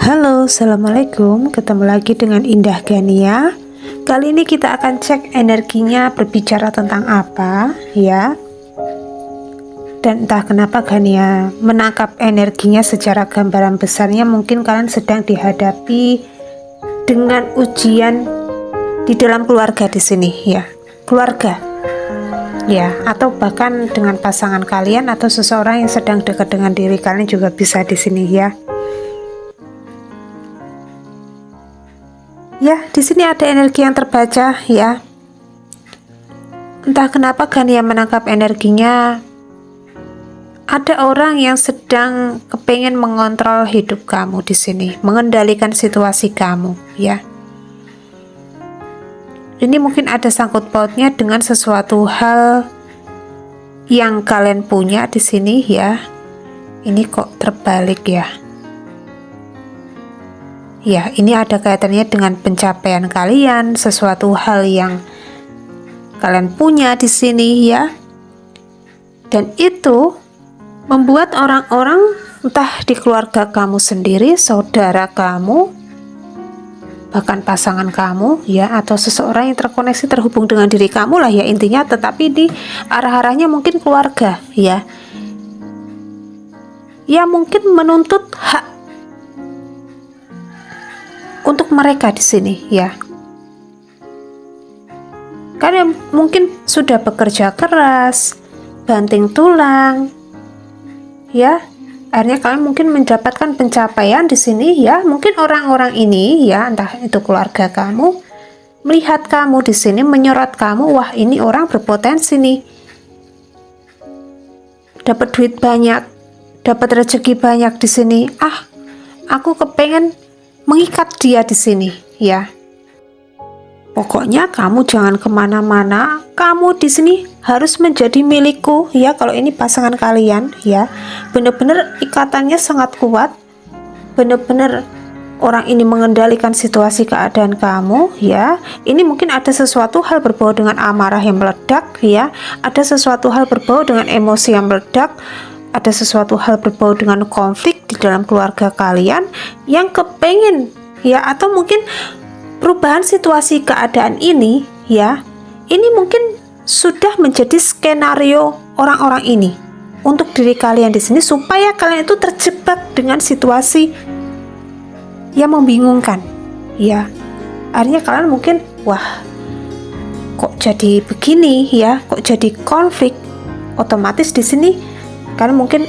Halo, assalamualaikum. Ketemu lagi dengan Indah Gania. Kali ini kita akan cek energinya berbicara tentang apa, ya. Dan entah kenapa Gania menangkap energinya secara gambaran besarnya. Mungkin kalian sedang dihadapi dengan ujian di dalam keluarga di sini, ya. Keluarga, ya, atau bahkan dengan pasangan kalian atau seseorang yang sedang dekat dengan diri kalian juga bisa di sini, ya. Ya, di sini ada energi yang terbaca, ya. Entah kenapa Gania menangkap energinya. Ada orang yang sedang kepengen mengontrol hidup kamu di sini, mengendalikan situasi kamu, ya. Ini mungkin ada sangkut pautnya dengan sesuatu hal yang kalian punya di sini, ya. Ini kok terbalik, ya. Ya, ini ada kaitannya dengan pencapaian kalian, sesuatu hal yang kalian punya di sini, ya. Dan itu membuat orang-orang entah di keluarga kamu sendiri, saudara kamu, bahkan pasangan kamu, ya, atau seseorang yang terkoneksi terhubung dengan diri kamu lah, ya, intinya. Tetapi di arah-arahnya mungkin keluarga, ya. Ya, mungkin menuntut hak untuk mereka di sini, ya. Karena mungkin sudah bekerja keras, banting tulang, ya. Akhirnya kalian mungkin mendapatkan pencapaian di sini, ya. Mungkin orang-orang ini, ya, entah itu keluarga kamu, melihat kamu di sini, menyorot kamu, wah, ini orang berpotensi nih. Dapat duit banyak, dapat rezeki banyak di sini. Aku kepengen mengikat dia di sini, ya. Pokoknya kamu jangan kemana-mana. Kamu di sini harus menjadi milikku, ya. Kalau ini pasangan kalian, ya, benar-benar ikatannya sangat kuat. Benar-benar orang ini mengendalikan situasi keadaan kamu, ya. Ini mungkin ada sesuatu hal berbau dengan amarah yang meledak, ya. Ada sesuatu hal berbau dengan emosi yang meledak. Ada sesuatu hal berbau dengan konflik di dalam keluarga kalian yang kepengen, ya, atau mungkin perubahan situasi keadaan ini, ya. Ini mungkin sudah menjadi skenario orang-orang ini untuk diri kalian di sini supaya kalian itu terjebak dengan situasi yang membingungkan, ya. Akhirnya kalian mungkin, wah, kok jadi begini, ya, kok jadi konflik. Otomatis di sini kalian mungkin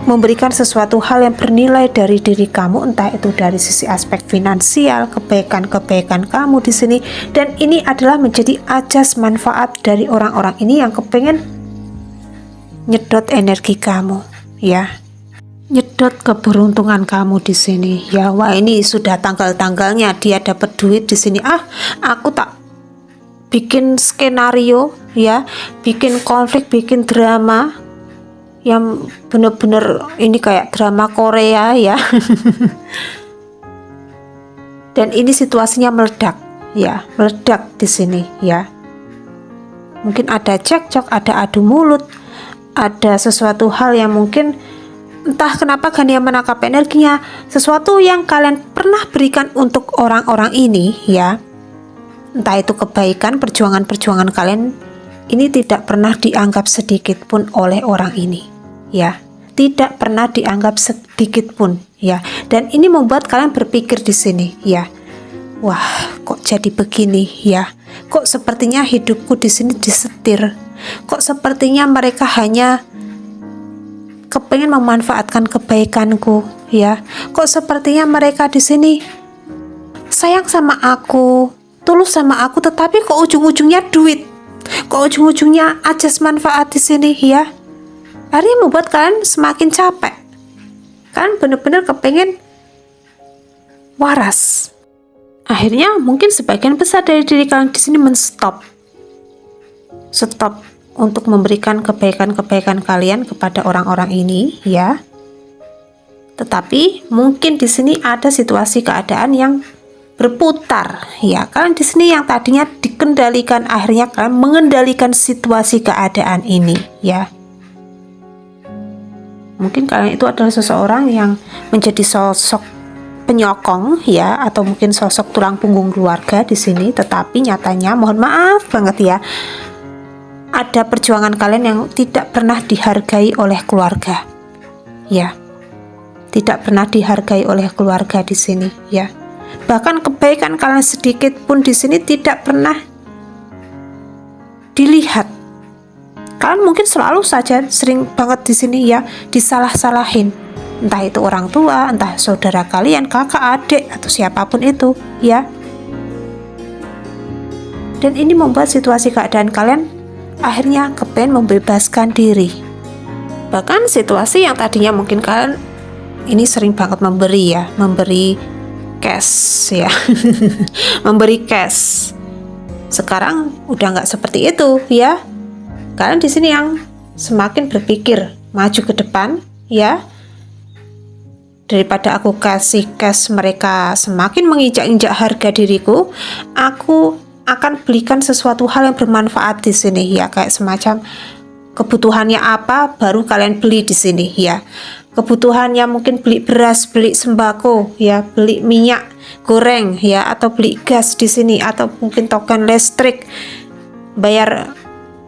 memberikan sesuatu hal yang bernilai dari diri kamu, entah itu dari sisi aspek finansial, kebaikan-kebaikan kamu di sini, dan ini adalah menjadi ajas manfaat dari orang-orang ini yang kepengen nyedot energi kamu, ya, nyedot keberuntungan kamu di sini, ya. Wah, ini sudah tanggal-tanggalnya dia dapat duit di sini. Aku tak bikin skenario, ya, bikin konflik, bikin drama yang bener-bener ini kayak drama Korea, ya. Dan ini situasinya meledak, ya, meledak di sini, ya. Mungkin ada cekcok, ada adu mulut, ada sesuatu hal yang mungkin entah kenapa Gania menangkap energinya, sesuatu yang kalian pernah berikan untuk orang-orang ini, ya. Entah itu kebaikan, perjuangan-perjuangan kalian ini tidak pernah dianggap sedikit pun oleh orang ini, ya. Tidak pernah dianggap sedikit pun, ya. Dan ini membuat kalian berpikir di sini, ya. Wah, kok jadi begini, ya. Kok sepertinya hidupku di sini disetir. Kok sepertinya mereka hanya kepengen memanfaatkan kebaikanku, ya. Kok sepertinya mereka di sini sayang sama aku, tulus sama aku, tetapi kok ujung-ujungnya duit. Kok ujung-ujungnya ajas manfaat di sini, ya. Akhirnya membuat kalian semakin capek. Kalian benar-benar kepengen waras. Akhirnya mungkin sebagian besar dari diri kalian di sini stop untuk memberikan kebaikan-kebaikan kalian kepada orang-orang ini, ya. Tetapi mungkin di sini ada situasi keadaan yang berputar, ya. Kalian di sini yang tadinya dikendalikan, akhirnya kalian mengendalikan situasi keadaan ini, ya. Mungkin kalian itu adalah seseorang yang menjadi sosok penyokong ya, atau mungkin sosok tulang punggung keluarga di sini, tetapi nyatanya mohon maaf banget ya, ada perjuangan kalian yang tidak pernah dihargai oleh keluarga. Ya. Tidak pernah dihargai oleh keluarga di sini ya. Bahkan kebaikan kalian sedikit pun di sini tidak pernah dilihat. Kalian mungkin selalu saja sering banget di sini ya disalah-salahin. Entah itu orang tua, entah saudara kalian, kakak, adik, atau siapapun itu ya. Dan ini membuat situasi keadaan kalian akhirnya kepengen membebaskan diri. Bahkan situasi yang tadinya mungkin kalian ini sering banget memberi cash ya, memberi cash. Sekarang udah nggak seperti itu ya. Kalian di sini yang semakin berpikir maju ke depan ya. Daripada aku kasih cash mereka semakin menginjak-injak harga diriku, aku akan belikan sesuatu hal yang bermanfaat di sini ya, kayak semacam kebutuhannya apa baru kalian beli di sini ya. Kebutuhannya mungkin beli beras, beli sembako ya, beli minyak goreng ya, atau beli gas di sini, atau mungkin token listrik, bayar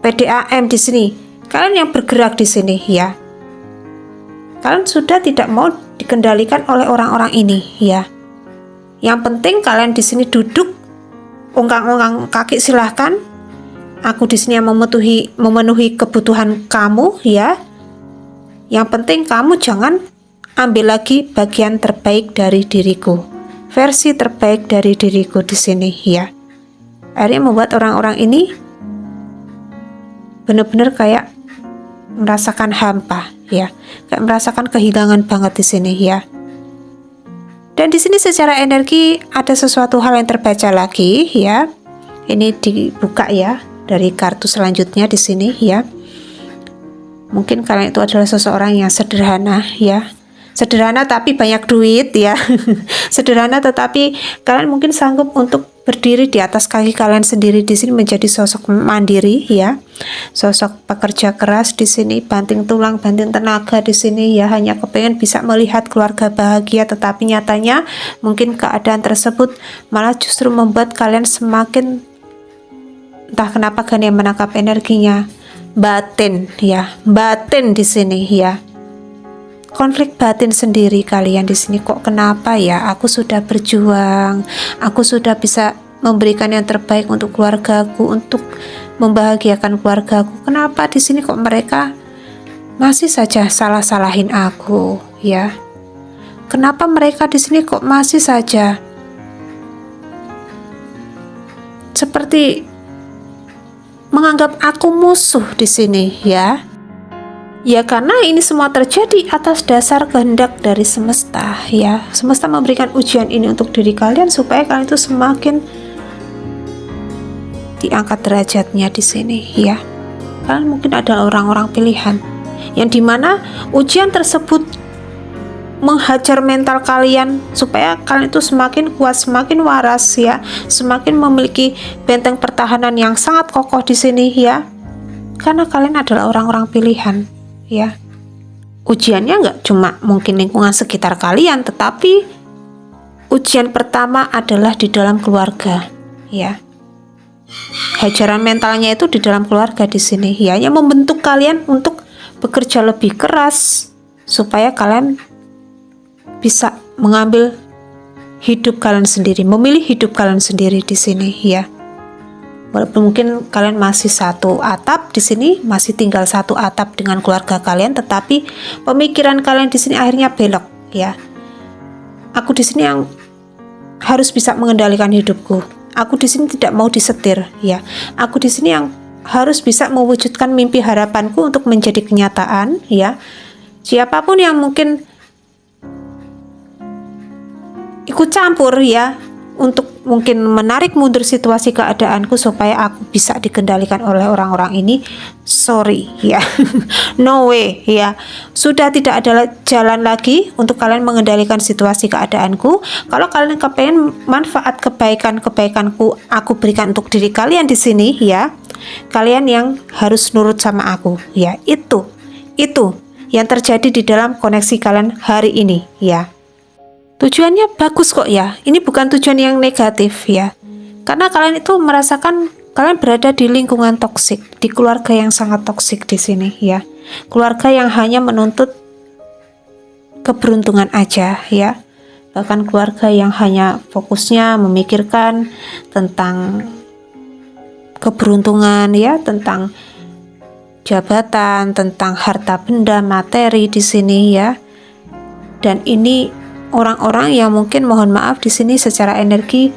PDAM di sini. Kalian yang bergerak di sini ya. Kalian sudah tidak mau dikendalikan oleh orang-orang ini ya. Yang penting kalian di sini duduk, ongkang-ongkang kaki silahkan. Aku di sini yang memenuhi kebutuhan kamu ya. Yang penting kamu jangan ambil lagi bagian terbaik dari diriku, versi terbaik dari diriku di sini ya. Akhirnya membuat orang-orang ini benar-benar kayak merasakan hampa ya, kayak merasakan kehilangan banget di sini ya. Dan di sini secara energi ada sesuatu hal yang terbaca lagi ya. Ini dibuka ya dari kartu selanjutnya di sini ya. Mungkin kalian itu adalah seseorang yang sederhana ya. Sederhana tapi banyak duit ya. Sederhana tetapi kalian mungkin sanggup untuk berdiri di atas kaki kalian sendiri di sini, menjadi sosok mandiri ya. Sosok pekerja keras di sini, banting tulang, banting tenaga di sini ya, hanya kepengen bisa melihat keluarga bahagia, tetapi nyatanya mungkin keadaan tersebut malah justru membuat kalian semakin, entah kenapa kalian menangkap energinya batin ya, batin di sini ya. Konflik batin sendiri kalian di sini, kok kenapa ya? Aku sudah berjuang, aku sudah bisa memberikan yang terbaik untuk keluargaku, untuk membahagiakan keluargaku. Kenapa di sini kok mereka masih saja salah-salahin aku ya? Kenapa mereka di sini kok masih saja seperti menganggap aku musuh di sini ya? Ya karena ini semua terjadi atas dasar kehendak dari semesta ya. Semesta memberikan ujian ini untuk diri kalian supaya kalian itu semakin diangkat derajatnya di sini ya. Kalian mungkin adalah orang-orang pilihan yang dimana ujian tersebut menghajar mental kalian supaya kalian itu semakin kuat, semakin waras ya, semakin memiliki benteng pertahanan yang sangat kokoh di sini ya. Karena kalian adalah orang-orang pilihan ya. Ujiannya nggak cuma mungkin lingkungan sekitar kalian, tetapi ujian pertama adalah di dalam keluarga ya. Hajaran mentalnya itu di dalam keluarga di sini ya, yang membentuk kalian untuk bekerja lebih keras supaya kalian bisa mengambil hidup kalian sendiri, memilih hidup kalian sendiri di sini ya. Walaupun mungkin kalian masih satu atap di sini, masih tinggal satu atap dengan keluarga kalian, tetapi pemikiran kalian di sini akhirnya belok ya. Aku di sini yang harus bisa mengendalikan hidupku. Aku di sini tidak mau disetir ya. Aku di sini yang harus bisa mewujudkan mimpi harapanku untuk menjadi kenyataan ya. Siapapun yang mungkin ikut campur ya, untuk mungkin menarik mundur situasi keadaanku supaya aku bisa dikendalikan oleh orang-orang ini, sorry ya. No way ya. Sudah tidak ada jalan lagi untuk kalian mengendalikan situasi keadaanku. Kalau kalian kepengen manfaat kebaikanku aku berikan untuk diri kalian di sini ya, kalian yang harus nurut sama aku ya. Itu yang terjadi di dalam koneksi kalian hari ini ya. Tujuannya bagus kok ya. Ini bukan tujuan yang negatif ya. Karena kalian itu merasakan kalian berada di lingkungan toksik, di keluarga yang sangat toksik di sini ya. Keluarga yang hanya menuntut keberuntungan aja ya. Bahkan keluarga yang hanya fokusnya memikirkan tentang keberuntungan ya, tentang jabatan, tentang harta benda, materi di sini ya. Dan ini orang-orang yang mungkin mohon maaf di sini secara energi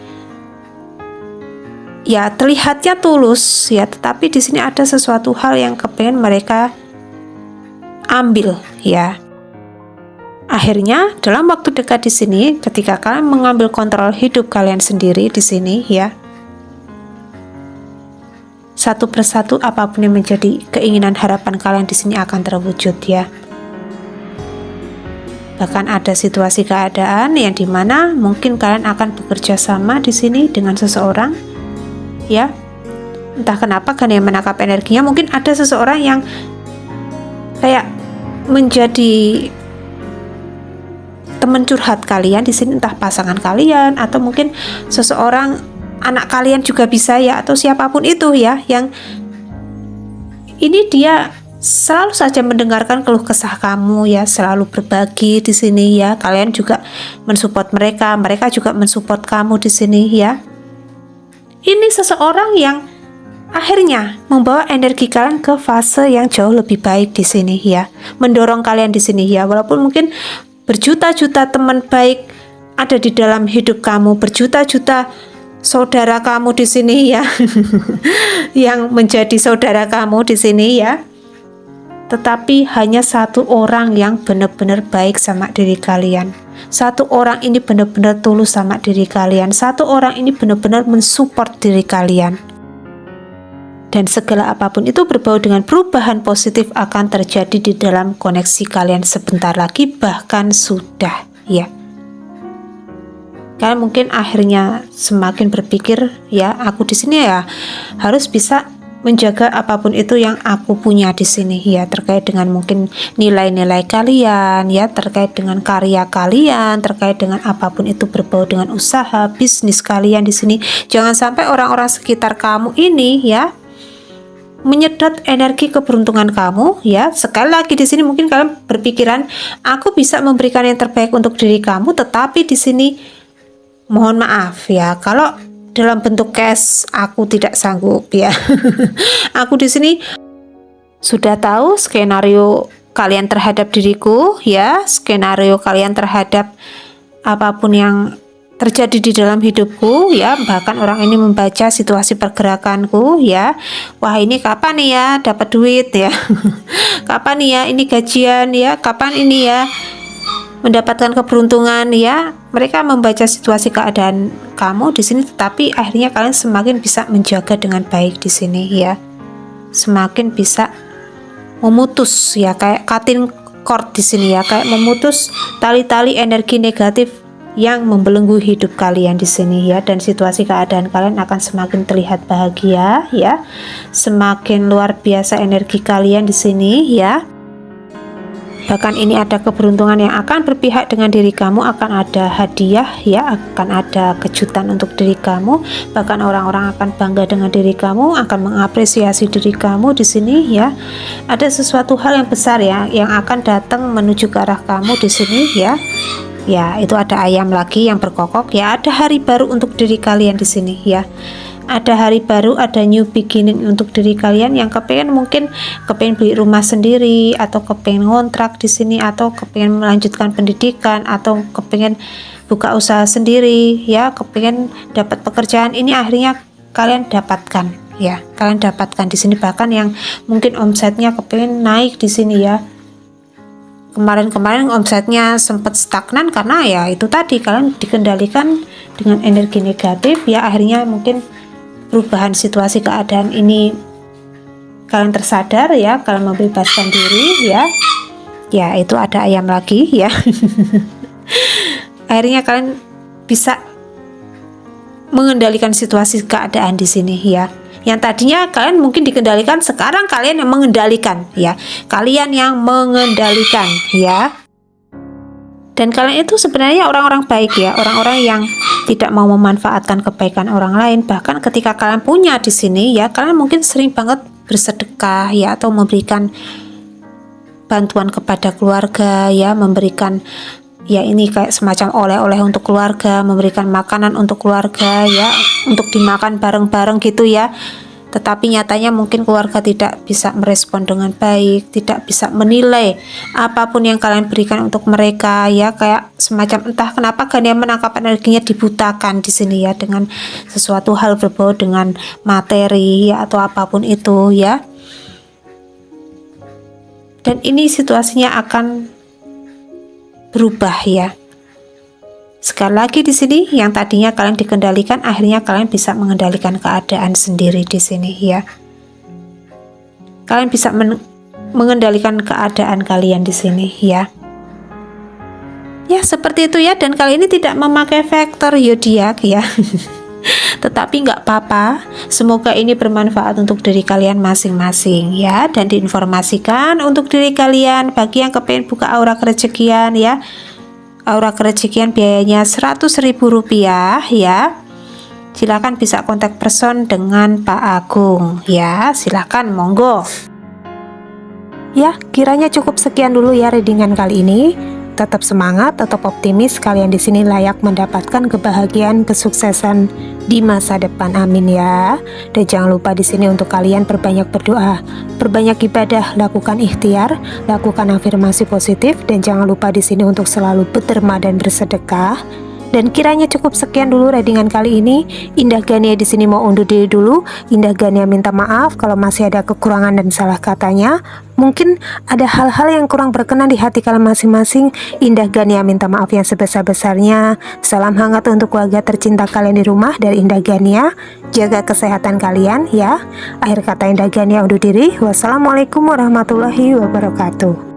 ya terlihatnya tulus ya, tetapi di sini ada sesuatu hal yang kepengen mereka ambil ya. Akhirnya dalam waktu dekat di sini, ketika kalian mengambil kontrol hidup kalian sendiri di sini ya, satu persatu apapun yang menjadi keinginan harapan kalian di sini akan terwujud ya. Bahkan ada situasi keadaan yang dimana mungkin kalian akan bekerja sama di sini dengan seseorang ya. Entah kenapa kan yang menangkap energinya, mungkin ada seseorang yang kayak menjadi teman curhat kalian di sini, entah pasangan kalian atau mungkin seseorang anak kalian juga bisa ya, atau siapapun itu ya, yang ini dia selalu saja mendengarkan keluh kesah kamu ya, selalu berbagi di sini ya. Kalian juga mensupport mereka, mereka juga mensupport kamu di sini ya. Ini seseorang yang akhirnya membawa energi kalian ke fase yang jauh lebih baik di sini ya, mendorong kalian di sini ya. Walaupun mungkin berjuta-juta teman baik ada di dalam hidup kamu, berjuta-juta saudara kamu di sini ya, yang menjadi saudara kamu di sini ya. Tetapi hanya satu orang yang benar-benar baik sama diri kalian. Satu orang ini benar-benar tulus sama diri kalian. Satu orang ini benar-benar mensupport diri kalian. Dan segala apapun itu berbau dengan perubahan positif akan terjadi di dalam koneksi kalian sebentar lagi, bahkan sudah ya. Kalian mungkin akhirnya semakin berpikir ya, aku di sini ya harus bisa menjaga apapun itu yang aku punya di sini ya, terkait dengan mungkin nilai-nilai kalian ya, terkait dengan karya kalian, terkait dengan apapun itu berbau dengan usaha, bisnis kalian di sini. Jangan sampai orang-orang sekitar kamu ini ya menyedot energi keberuntungan kamu ya. Sekali lagi di sini mungkin kalian berpikiran aku bisa memberikan yang terbaik untuk diri kamu, tetapi di sini mohon maaf ya, kalau dalam bentuk cash aku tidak sanggup ya. Aku di sini sudah tahu skenario kalian terhadap diriku ya, skenario kalian terhadap apapun yang terjadi di dalam hidupku ya. Bahkan orang ini membaca situasi pergerakanku ya. Wah, ini kapan nih ya dapat duit ya. Kapan nih ya ini gajian ya, kapan ini ya mendapatkan keberuntungan ya. Mereka membaca situasi keadaan kamu di sini, tetapi akhirnya kalian semakin bisa menjaga dengan baik di sini ya. Semakin bisa memutus ya, kayak cutting cord di sini ya, kayak memutus tali-tali energi negatif yang membelenggu hidup kalian di sini ya. Dan situasi keadaan kalian akan semakin terlihat bahagia ya. Semakin luar biasa energi kalian di sini ya. Bahkan ini ada keberuntungan yang akan berpihak dengan diri kamu, akan ada hadiah ya, akan ada kejutan untuk diri kamu. Bahkan orang-orang akan bangga dengan diri kamu, akan mengapresiasi diri kamu di sini ya. Ada sesuatu hal yang besar ya yang akan datang menuju ke arah kamu di sini ya. Ya, itu ada ayam lagi yang berkokok ya. Ada hari baru untuk diri kalian di sini ya. Ada hari baru, ada new beginning untuk diri kalian yang mungkin kepengen beli rumah sendiri, atau kepengen ngontrak di sini, atau kepengen melanjutkan pendidikan, atau kepengen buka usaha sendiri ya, kepengen dapat pekerjaan. Ini akhirnya kalian dapatkan ya, kalian dapatkan di sini. Bahkan yang mungkin omsetnya kepengen naik di sini ya. Kemarin-kemarin omsetnya sempat stagnan karena ya itu tadi, kalian dikendalikan dengan energi negatif ya. Akhirnya mungkin perubahan situasi keadaan ini kalian tersadar ya, kalian membebaskan diri ya. Ya, itu ada ayam lagi ya. Akhirnya kalian bisa mengendalikan situasi keadaan di sini ya. Yang tadinya kalian mungkin dikendalikan, sekarang kalian yang mengendalikan ya. Kalian yang mengendalikan ya. Dan kalian itu sebenarnya orang-orang baik ya, orang-orang yang tidak mau memanfaatkan kebaikan orang lain. Bahkan ketika kalian punya di sini ya, kalian mungkin sering banget bersedekah ya, atau memberikan bantuan kepada keluarga ya, memberikan ya ini kayak semacam oleh-oleh untuk keluarga, memberikan makanan untuk keluarga ya, untuk dimakan bareng-bareng gitu ya. Tetapi nyatanya mungkin keluarga tidak bisa merespon dengan baik, tidak bisa menilai apapun yang kalian berikan untuk mereka ya, kayak semacam entah kenapa Gania menangkap energinya dibutakan di sini ya, dengan sesuatu hal berbau dengan materi ya, atau apapun itu ya. Dan ini situasinya akan berubah ya. Sekali lagi di sini, yang tadinya kalian dikendalikan, akhirnya kalian bisa mengendalikan keadaan sendiri di sini ya. Kalian bisa mengendalikan keadaan kalian di sini ya. Ya seperti itu ya. Dan kali ini tidak memakai vektor zodiak ya. Tetapi nggak apa-apa. Semoga ini bermanfaat untuk diri kalian masing-masing ya, dan diinformasikan untuk diri kalian bagi yang kepengen buka aura kerezekian ya. Aura kerezekian biayanya Rp100.000 ya. Silakan bisa kontak person dengan Pak Agung ya. Silakan monggo. Ya, kiranya cukup sekian dulu ya readingan kali ini. Tetap semangat, tetap optimis. Kalian di sini layak mendapatkan kebahagiaan, kesuksesan di masa depan. Amin ya. Dan jangan lupa di sini untuk kalian perbanyak berdoa, perbanyak ibadah, lakukan ikhtiar, lakukan afirmasi positif, dan jangan lupa di sini untuk selalu berderma dan bersedekah. Dan kiranya cukup sekian dulu readingan kali ini. Indah Gania di sini mau undur diri dulu. Indah Gania minta maaf kalau masih ada kekurangan dan salah katanya. Mungkin ada hal-hal yang kurang berkenan di hati kalian masing-masing. Indah Gania minta maaf yang sebesar-besarnya. Salam hangat untuk keluarga tercinta kalian di rumah dari Indah Gania. Jaga kesehatan kalian ya. Akhir kata Indah Gania undur diri. Wassalamualaikum warahmatullahi wabarakatuh.